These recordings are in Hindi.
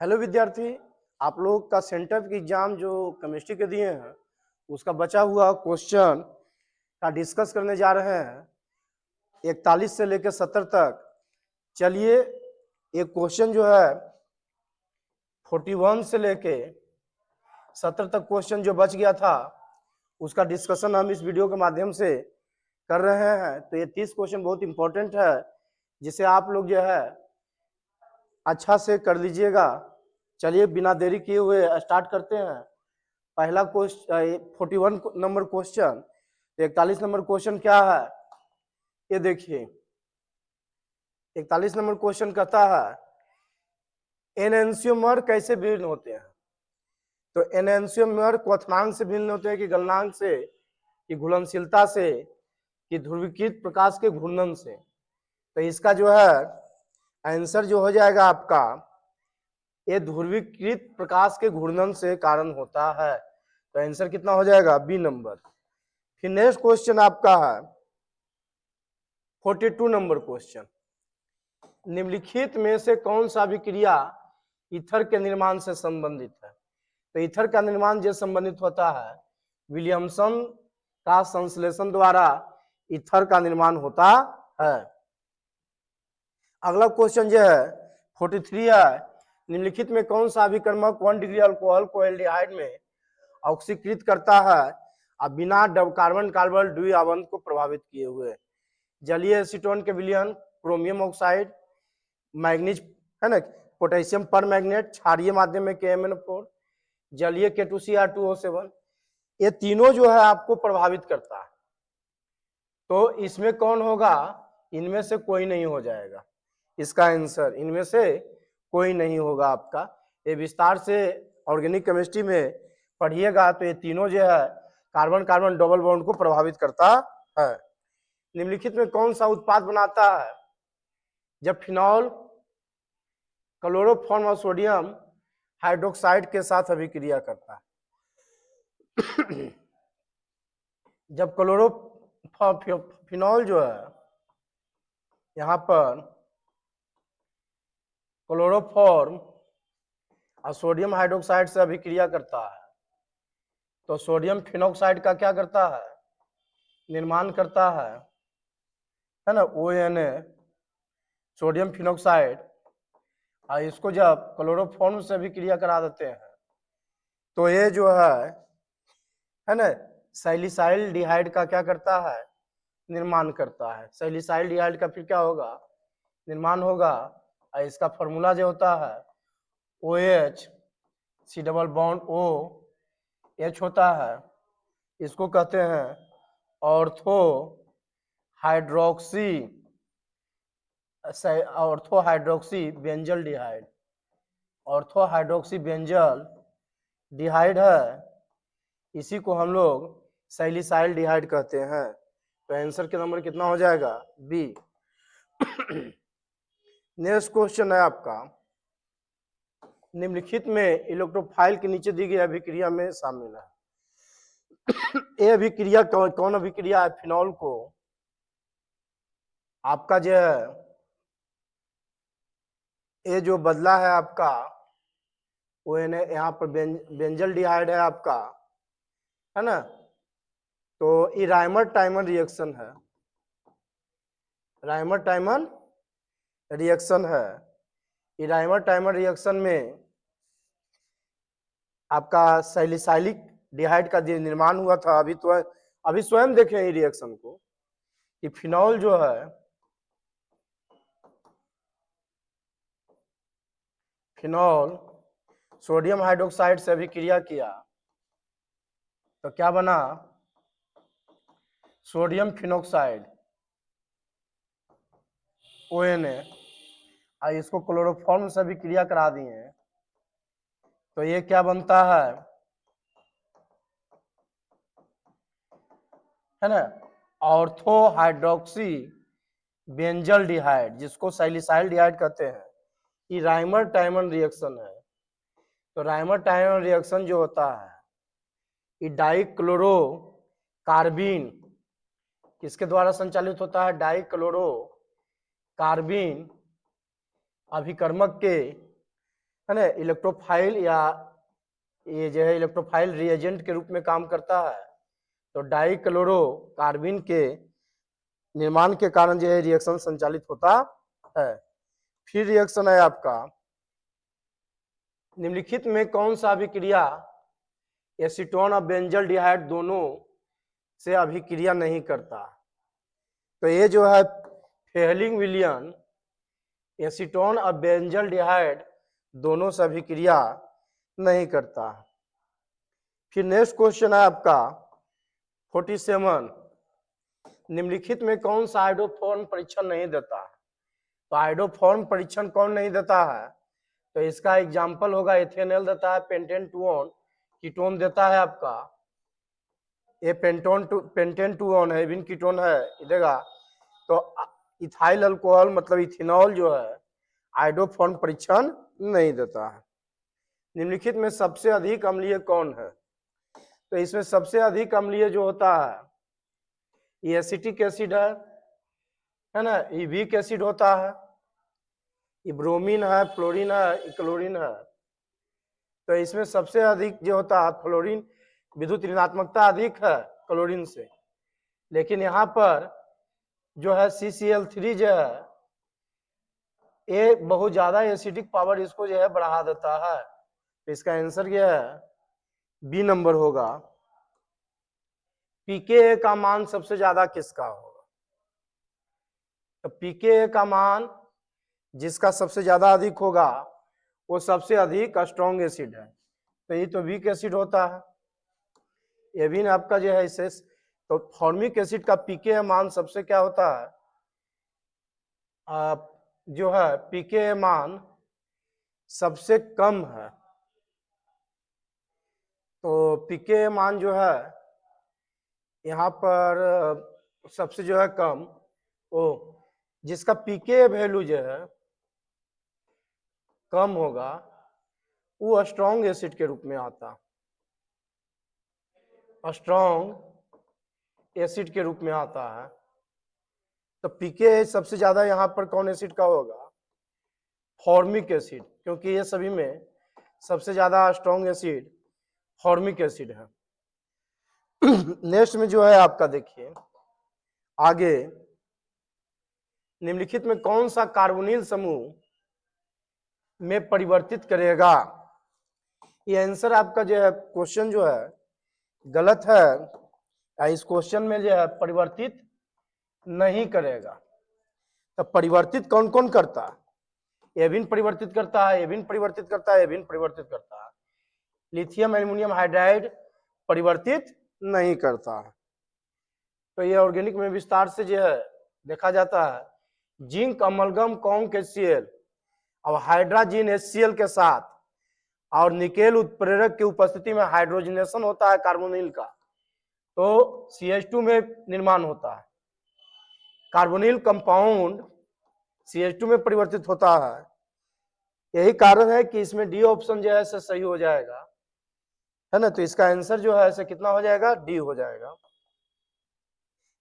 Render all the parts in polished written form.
हेलो विद्यार्थी। आप लोग का सेंटर की एग्जाम जो केमिस्ट्री के दिए हैं उसका बचा हुआ क्वेश्चन का डिस्कस करने जा रहे हैं 41 से लेकर 70 तक। चलिए, एक क्वेश्चन जो है 41 से लेके 70 तक क्वेश्चन जो बच गया था उसका डिस्कशन हम इस वीडियो के माध्यम से कर रहे हैं। तो ये 30 क्वेश्चन बहुत इंपॉर्टेंट है जिसे आप लोग जो है अच्छा से कर लीजिएगा। चलिए बिना देरी किए हुए स्टार्ट करते हैं। पहला question 41 number question. 41 number question क्या है ये देखिए। 41 नंबर क्वेश्चन कहता है एनेंशियोमर कैसे भिन्न होते हैं। तो एनेंशियोमर क्वथनांक से भिन्न होते हैं कि गलनांक से कि घुलनशीलता से कि ध्रुवीकृत प्रकाश के घूर्णन से। तो इसका जो है आंसर जो हो जाएगा आपका ये ध्रुवीकृत प्रकाश के घूर्णन से कारण होता है। तो आंसर कितना हो जाएगा बी नंबर। फिर नेक्स्ट क्वेश्चन आपका है 42 नंबर क्वेश्चन। निम्नलिखित में से कौन सा अभिक्रिया ईथर के निर्माण से संबंधित है। तो ईथर का निर्माण जो संबंधित होता है विलियमसन का संश्लेषण द्वारा ईथर का निर्माण होता है। अगला क्वेश्चन जो है 43 है निम्नलिखित में कौन सा अभिकर्मक 1 डिग्री अल्कोहल को एल्डिहाइड में ऑक्सीकृत करता है अब बिना कार्बन कार्बन द्विआबंध को प्रभावित किए हुए। जलीय एसीटोन के विलयन, क्रोमियम ऑक्साइड, मैग्नीज है ना, पोटेशियम पर मैग्नेट, क्षारीय माध्यम में KMnO4, जलीय K2Cr2O7, ये तीनों जो है आपको प्रभावित करता है। तो इसमें कौन होगा, इनमें से कोई नहीं हो जाएगा। इसका आंसर इनमें से कोई नहीं होगा आपका। ये विस्तार से ऑर्गेनिक केमिस्ट्री में पढ़िएगा। तो ये तीनों जो है कार्बन कार्बन डबल बॉन्ड को प्रभावित करता है। निम्नलिखित में कौन सा उत्पाद बनाता है जब फिनॉल क्लोरोफॉर्म और सोडियम हाइड्रोक्साइड के साथ अभिक्रिया करता है। जब फिनॉल जो है यहाँ पर क्लोरोफॉर्म और सोडियम हाइड्रोक्साइड से अभिक्रिया करता है तो सोडियम फिनॉक्साइड का क्या करता है, निर्माण करता है ना, ONA सोडियम फिनॉक्साइड। और इसको जब क्लोरोफॉर्म से अभिक्रिया करा देते हैं तो ये जो है ना, सैलिसाइल डिहाइड का क्या करता है, निर्माण करता है। सैलिसाइल डिहाइड का फिर क्या होगा, निर्माण होगा। और इसका फॉर्मूला जो होता है OH C double bond OH होता है। इसको कहते हैं ortho hydroxy benzaldehyde. Ortho hydroxy benzaldehyde है, इसी को हम लोग सैलिसाइल डिहाइड कहते हैं। तो आंसर के नंबर कितना हो जाएगा बी। नेक्स्ट क्वेश्चन है आपका निम्नलिखित में इलेक्ट्रोफाइल के नीचे दी गई अभिक्रिया में शामिल है। ये अभिक्रिया कौन अभिक्रिया है, फिनॉल को आपका जो है ये जो बदला है आपका वो यहाँ पर बेंजल डिहाइड है आपका, है ना। तो ये राइमर टाइमर रिएक्शन है, राइमर टाइमर रिएक्शन है। ये राइमर टाइमर रिएक्शन में आपका सैलिसाइलिक डिहाइड का जो निर्माण हुआ था, अभी स्वयं देखें ये रिएक्शन को कि फिनॉल जो है, फिनॉल सोडियम हाइड्रोक्साइड से अभिक्रिया किया तो क्या बना, सोडियम फिनॉक्साइड ONA। इसको क्लोरोफॉर्म से अभिक्रिया करा दिए तो ये क्या बनता है ना, ऑर्थो हाइड्रोक्सी बेंजल डिहाइड, जिसको सैलिसाइल डिहाइड कहते हैं। ये राइमर टाइमर रिएक्शन है। तो राइमर टाइमर रिएक्शन जो होता है ये डाइक्लोरो कार्बिन किसके द्वारा संचालित होता है, डाइक्लोरो कार्बिन अभिकर्मक के है ना, इलेक्ट्रोफाइल या ये जो है इलेक्ट्रोफाइल रिएजेंट के रूप में काम करता है। तो डाइक्लोरोकार्बिन के निर्माण के कारण जो है रिएक्शन संचालित होता है। फिर रिएक्शन है आपका, निम्नलिखित में कौन सा अभिक्रिया एसीटोन और बेंजल्डिहाइड दोनों से अभिक्रिया नहीं करता? तो ये जो है फेहलिंग विलियन एसीटोन और बेंजल्डिहाइड दोनों से अभिक्रिया नहीं करता। फिर नेक्स्ट क्वेश्चन है आपका 47, निम्नलिखित में कौन सा आयोडोफॉर्म परीक्षण नहीं देता? तो आयोडोफॉर्म परीक्षण कौन नहीं देता है? तो इसका एग्जाम्पल होगा एथेनॉल देता है, पेंटेन टूऑन कीटोन देता है आपका, ये पेंटेन टूऑन है, इविन कीटोन है देगा। तो इथाइल अल्कोहल मतलब इथेनॉल जो है आयोडोफॉर्म परीक्षण नहीं देता है। निम्नलिखित में सबसे अधिक अम्लीय कौन है? तो इसमें सबसे अधिक अम्लीय जो होता है ये एसिटिक एसिड है ना, ये वीक एसिड होता है, ये ब्रोमीन है, फ्लोरीन है, ये क्लोरीन है। तो इसमें सबसे अधिक जो होता है फ्लोरीन, विद्युत ऋणात्मकता अधिक है क्लोरीन से, लेकिन यहाँ पर जो है CCl3 जो है ये बहुत ज्यादा एसिडिक पावर इसको जो है बढ़ा देता है। तो इसका आंसर क्या है? बी नंबर होगा। pKa का मान सबसे ज्यादा किसका होगा? तो pKa का मान जिसका सबसे ज्यादा अधिक होगा वो सबसे अधिक स्ट्रॉन्ग एसिड है। तो ये तो वीक एसिड होता है। ये भी आपका जो है इसे, तो फॉर्मिक एसिड का pKa मान सबसे क्या होता है? जो है pKa मान सबसे कम है। तो pKa मान जो है यहाँ पर सबसे जो है कम, वो जिसका pKa वैल्यू जो है कम होगा वो स्ट्रॉन्ग एसिड के रूप में आता, स्ट्रॉन्ग एसिड के रूप में आता है। तो pKa सबसे ज्यादा यहाँ पर कौन एसिड का होगा? फॉर्मिक एसिड, क्योंकि ये सभी में सबसे ज्यादा स्ट्रॉन्ग एसिड फॉर्मिक एसिड है। नेक्स्ट में जो है आपका देखिए आगे, निम्नलिखित में कौन सा कार्बोनिल समूह में परिवर्तित करेगा? ये आंसर आपका जो है क्वेश्चन जो है गलत है। इस क्वेश्चन में जो है परिवर्तित नहीं करेगा। तो परिवर्तित कौन कौन करता है? एविन परिवर्तित करता है, एविन परिवर्तित करता है, एविन परिवर्तित करता है। लिथियम एल्युमिनियम हाइड्राइड परिवर्तित नहीं करता है। तो ये ऑर्गेनिक में विस्तार से जो है देखा जाता है। जिंक अमलगम कॉन्क HCl अब हाइड्रोजन HCl के साथ और निकेल उत्प्रेरक की उपस्थिति में हाइड्रोजनेशन होता है कार्बोनिल का, तो CH2 में निर्माण होता है। कार्बोनिल कंपाउंड CH2 में परिवर्तित होता है। यही कारण है कि इसमें डी ऑप्शन जो है से सही हो जाएगा, है ना। तो इसका आंसर जो है से कितना हो जाएगा? डी हो जाएगा।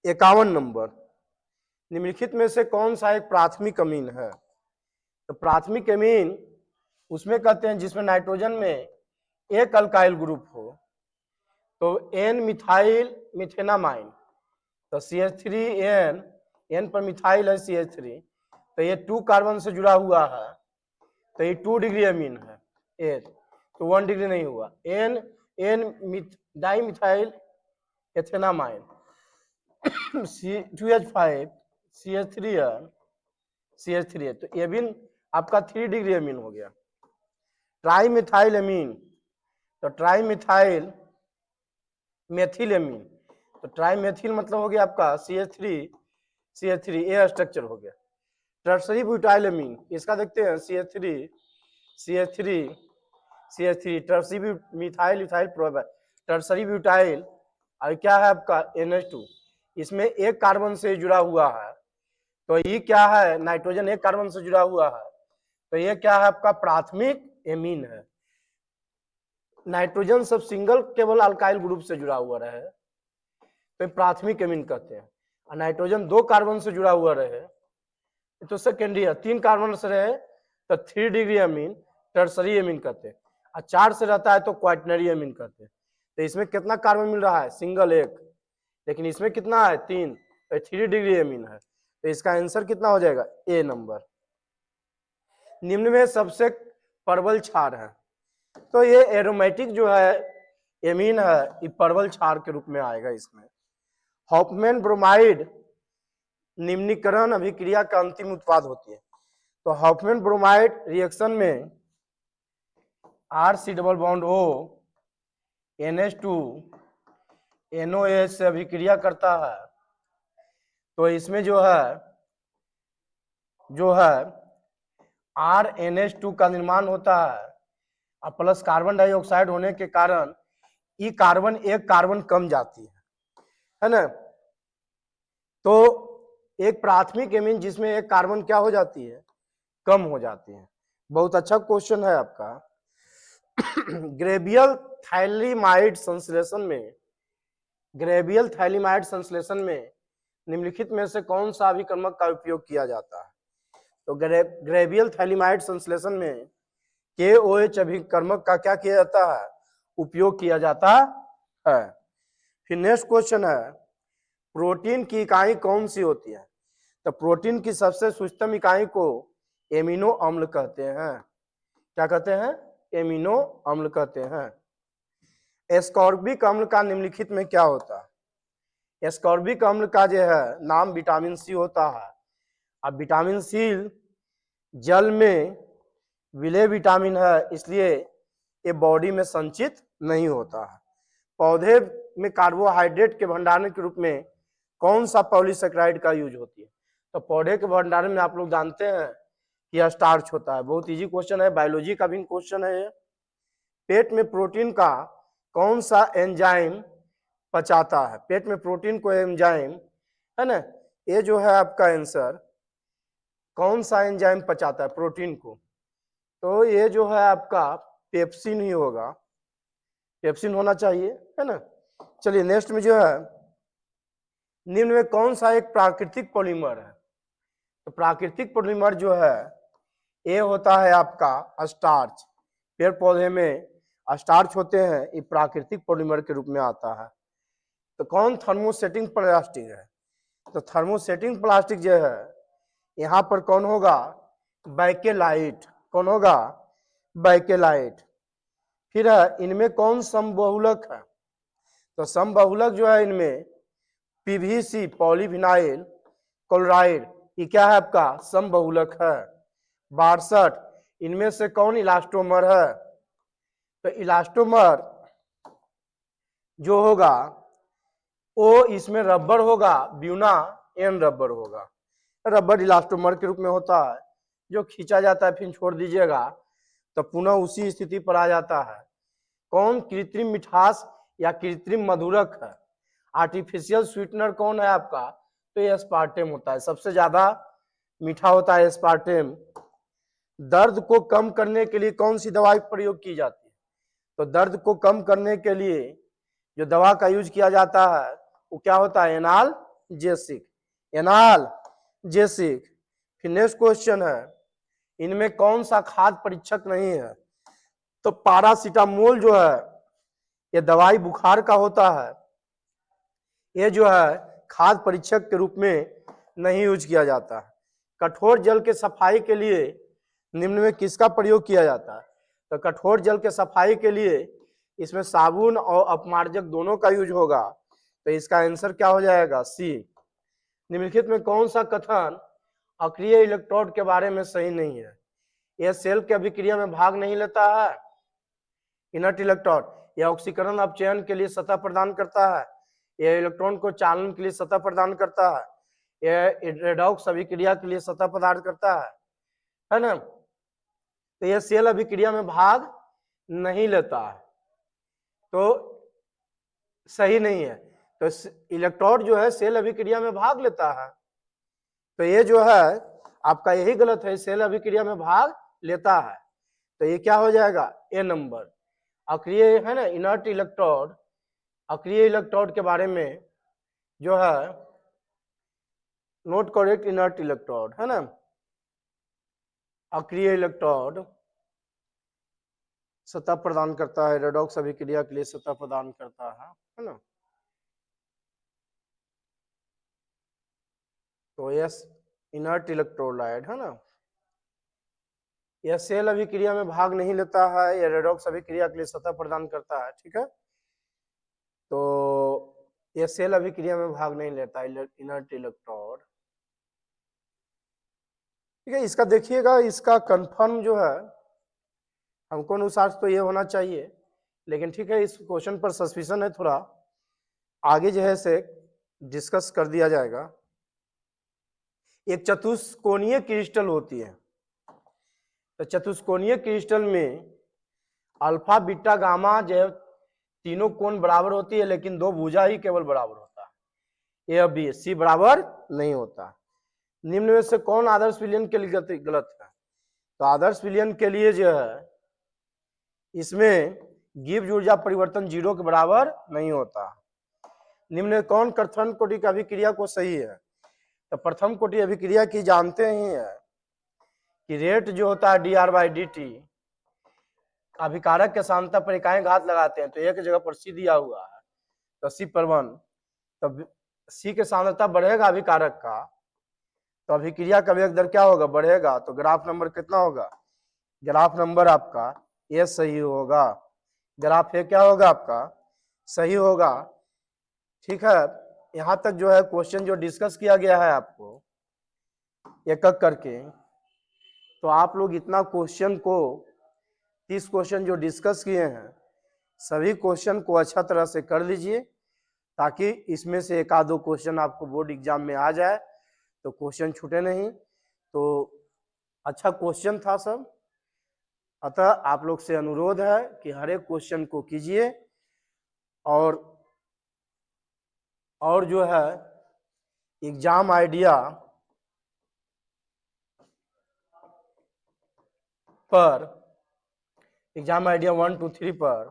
51 नंबर, निम्नलिखित में से कौन सा एक प्राथमिक अमीन है? तो प्राथमिक अमीन उसमें कहते हैं जिसमें नाइट्रोजन में एक अल्काइल ग्रुप हो। तो N मिथाइल मिथेनामाइन, तो CH3N, N पर मिथाइल है CH3, तो ये 2 कार्बन से जुड़ा हुआ है, तो ये 2 डिग्री अमीन है। ए तो 1 डिग्री नहीं हुआ। N di methyl एथेनामाइन C2H5 CH3N CH3, तो ये भी आपका 3 डिग्री अमीन हो गया। ट्राई मिथाइल अमीन, तो ट्राई मिथाइल मेथिल अमीन, तो ट्राई मेथिल मतलब हो गया आपका CH3 ए स्ट्रक्चर हो गया। टर्सरी ब्यूटाइल अमीन, इसका देखते हैं CH3 tertiary methyl ethyl propyl, tertiary butyl और क्या है आपका NH2, इसमें एक कार्बन से जुड़ा हुआ है। तो ये क्या है? नाइट्रोजन एक कार्बन से जुड़ा हुआ है, तो ये क्या है आपका? प्राथमिक एमीन है। नाइट्रोजन सब सिंगल केवल अल्काइल ग्रुप से जुड़ा हुआ रहे तो प्राथमिक एमीन कहते हैं, और नाइट्रोजन 2 कार्बन से जुड़ा हुआ रहे तो सेकेंडरी है। 3 कार्बन से रहे तो 3 डिग्री अमीन, टर्सरी एमीन कहते हैं, और 4 से रहता है तो क्वाटनरी एमीन कहते हैं। तो इसमें कितना कार्बन मिल रहा है? सिंगल एक, लेकिन इसमें कितना है? 3, तो 3 डिग्री एमीन है। तो इसका आंसर कितना हो जाएगा? ए नंबर। निम्न में सबसे परवल क्षार है, तो ये एरोमेटिक जो है एमीन है, ये परवल क्षार के रूप में आएगा इसमें। हॉफमैन ब्रोमाइड निम्नीकरण अभिक्रिया का अंतिम उत्पाद होती है। तो हॉफमैन ब्रोमाइड रिएक्शन में RC≡O NH2 NOH से अभिक्रिया करता है, तो इसमें जो है RNH2 का निर्माण होता है, और प्लस कार्बन डाइऑक्साइड होने के कारण ई कार्बन एक कार्बन कम जाती है ना। तो एक प्राथमिक एमीन जिसमें एक कार्बन क्या हो जाती है? कम हो जाती है। बहुत अच्छा क्वेश्चन है आपका। ग्रेवियल थैलीमाइड संश्लेषण में निम्नलिखित में से कौन सा अभिकर्मक का उपयोग किया जाता है? तो ग्रेवियल थैलीमाइड संश्लेषण में KOH अभिकर्मक का क्या किया जाता है? उपयोग किया जाता है। फिर नेक्स्ट क्वेश्चन है, प्रोटीन की इकाई कौन सी होती है? तो प्रोटीन की सबसे सूक्ष्म इकाई को एमिनो अम्ल कहते हैं। क्या कहते हैं? एमिनो अम्ल कहते हैं। एस्कॉर्बिक अम्ल का निम्नलिखित में क्या होता है? एस्कॉर्बिक अम्ल का जो है नाम विटामिन सी होता है। अब विटामिन सी जल में विलेय विटामिन है, इसलिए ये बॉडी में संचित नहीं होता है। पौधे में कार्बोहाइड्रेट के भंडारण के रूप में कौन सा पॉलीसेकेराइड का यूज होती है? तो पौधे के भंडारण में आप लोग जानते हैं कि स्टार्च होता है। बहुत इजी क्वेश्चन है, बायोलॉजी का भी क्वेश्चन है ये। पेट में प्रोटीन का कौन सा एंजाइम पचाता है? पेट में प्रोटीन को एंजाइम है ना, ये जो है आपका आंसर, कौन सा एंजाइम पचाता है प्रोटीन को? तो ये जो है आपका पेप्सिन ही होगा, पेप्सिन होना चाहिए, है ना। चलिए नेक्स्ट में जो है, निम्न में कौन सा एक प्राकृतिक पॉलीमर है? तो प्राकृतिक पॉलीमर जो है ये होता है आपका स्टार्च। पेड़ पौधे में स्टार्च होते हैं, ये प्राकृतिक पॉलीमर के रूप में आता है। तो कौन थर्मोसेटिंग प्लास्टिक है? तो थर्मोसेटिंग प्लास्टिक जो है यहाँ पर कौन होगा? बैकेलाइट। कौन होगा? बैकेलाइट। फिर है, इनमें कौन समबहुलक है? तो समबहुलक जो है इनमें PVC पॉलीविनाइल क्लोराइड, ये क्या है आपका? समबहुलक है। 62, इनमें से कौन इलास्टोमर है? तो इलास्टोमर जो होगा वो इसमें रबर होगा, ब्यूना एन रबर होगा। रबर इलास्टोमर के रूप में होता है, जो खींचा जाता है, फिर छोड़ दीजिएगा तो पुनः उसी स्थिति पर आ जाता है। कौन कृत्रिम मिठास या कृत्रिम मधुरक है? आर्टिफिशियल स्वीटनर कौन है आपका? तो ये एस्पार्टेम होता है, सबसे ज्यादा मीठा होता है एस्पार्टेम। दर्द को कम करने के लिए कौन सी दवाई प्रयोग की जाती है? तो दर्द को कम करने के लिए जो दवा का यूज किया जाता है वो क्या होता है? एनाल्जेसिक। एनाल्जेसिक। फिर नेक्स्ट क्वेश्चन है, इनमें कौन सा खाद्य परीक्षक नहीं है? तो पैरासीटामोल जो है ये दवाई बुखार का होता है, ये जो है खाद्य परीक्षक के रूप में नहीं यूज किया जाता है। कठोर जल के सफाई के लिए निम्न में किसका प्रयोग किया जाता है? तो कठोर जल के सफाई के लिए इसमें साबुन और अपमार्जक दोनों का यूज होगा। तो इसका आंसर क्या हो जाएगा? सी। निम्नलिखित में कौन सा कथन अक्रिय इलेक्ट्रोड के बारे में सही नहीं है? यह सेल के अभिक्रिया में भाग नहीं लेता है, इनर्ट इलेक्ट्रोड। यह ऑक्सीकरण अपचयन के लिए सतह प्रदान करता है, यह इलेक्ट्रॉन को चालन के लिए सतह प्रदान करता है, यह रेडॉक्स अभिक्रिया के लिए सतह प्रदान करता है ना। तो यह सेल अभिक्रिया में भाग नहीं लेता है, तो सही नहीं है। तो इलेक्ट्रोड जो है सेल अभिक्रिया में भाग लेता है, तो ये जो है आपका यही गलत है, सेल अभिक्रिया में भाग लेता है। तो ये क्या हो जाएगा? ए नंबर। अक्रिय है ना, इनर्ट इलेक्ट्रोड, अक्रिय इलेक्ट्रोड के बारे में जो है नोट करेक्ट, इनर्ट इलेक्ट्रोड है ना, अक्रिय इलेक्ट्रोड सतह प्रदान करता है, रेडॉक्स अभिक्रिया के लिए सतह प्रदान करता है ना। तो यस इनर्ट इलेक्ट्रोलाइट है ना, यह सेल अभिक्रिया में भाग नहीं लेता है, यह रेडॉक्स अभिक्रिया के लिए सतह प्रदान करता है, ठीक है। तो यह सेल अभिक्रिया में भाग नहीं लेता इनर्ट इलेक्ट्रोड, ठीक है। इसका देखिएगा, इसका कंफर्म जो है हमको अनुसार तो ये होना चाहिए, लेकिन ठीक है इस क्वेश्चन पर सस्पिशन है थोड़ा, आगे जो है से डिस्कस कर दिया जाएगा। एक चतुष्कोणीय क्रिस्टल होती है, तो चतुष्कोणीय क्रिस्टल में अल्फा बीटा गामा जो तीनों कोण बराबर होती है, लेकिन दो भुजा ही केवल बराबर होता है, ए और बी, सी बराबर नहीं होता। निम्न में से कौन आदर्श विलयन के लिए गलत है? तो आदर्श विलयन के लिए जो है इसमें गिब्स ऊर्जा परिवर्तन 0 के बराबर नहीं होता। निम्न में कौन प्रथम कोटि की अभिक्रिया को सही है? तो प्रथम कोटि अभिक्रिया की जानते ही है कि रेट जो होता है dr/dt, अभिकारक के सांतः पर इकाई घात लगाते हैं, तो एक जगह पर सी दिया हुआ है, तो C/1, तब सी के सांद्रता बढ़ेगा अभिकारक का, तो अभिक्रिया का वेग दर क्या होगा? बढ़ेगा। तो ग्राफ नंबर कितना होगा? ग्राफ नंबर आपका ये सही होगा, ग्राफ ये क्या होगा आपका? सही होगा, ठीक है। यहां तक जो है क्वेश्चन जो डिस्कस किया गया है आपको एक एक करके, तो आप लोग इतना क्वेश्चन को 30 क्वेश्चन जो डिस्कस किए हैं सभी क्वेश्चन को अच्छा तरह से कर लीजिए, ताकि इसमें से एक आध दो क्वेश्चन आपको बोर्ड एग्जाम में आ जाए, तो क्वेश्चन छूटे नहीं। तो अच्छा क्वेश्चन था सब, अतः आप लोग से अनुरोध है कि हर एक क्वेश्चन को कीजिए, और जो है एग्जाम आइडिया पर, एग्जाम आइडिया 1 2 3 पर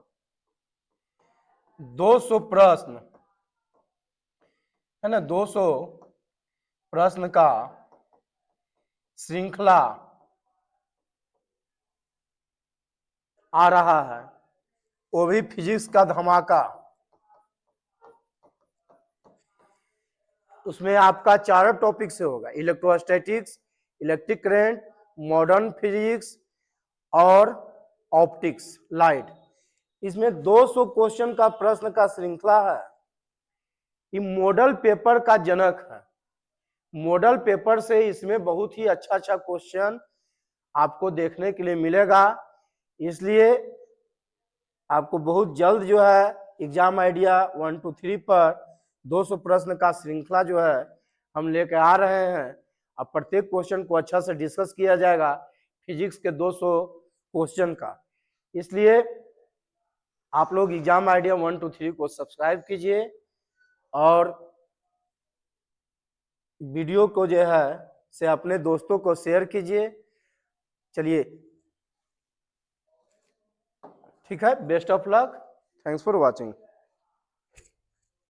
200 प्रश्न है ना, 200 प्रश्न का श्रृंखला आ रहा है, वो भी फिजिक्स का धमाका। उसमें आपका चारों टॉपिक से होगा, electrostatics, electric current, modern physics और ऑप्टिक्स लाइट। इसमें 200 क्वेश्चन का प्रश्न का श्रृंखला है। ये मॉडल पेपर का जनक है, मॉडल पेपर से इसमें बहुत ही अच्छा अच्छा क्वेश्चन आपको देखने के लिए मिलेगा। इसलिए आपको बहुत जल्द जो है एग्जाम आइडिया 1 2 3 पर 200 प्रश्न का श्रृंखला जो है हम लेकर आ रहे हैं। अब प्रत्येक क्वेश्चन को अच्छा से डिस्कस किया जाएगा, फिजिक्स के 200 क्वेश्चन का। इसलिए आप लोग एग्जाम आइडिया 1 2 3 को सब्सक्राइब कीजिए और वीडियो को जो है से अपने दोस्तों को शेयर कीजिए। चलिए ठीक है, best of luck, thanks for watching.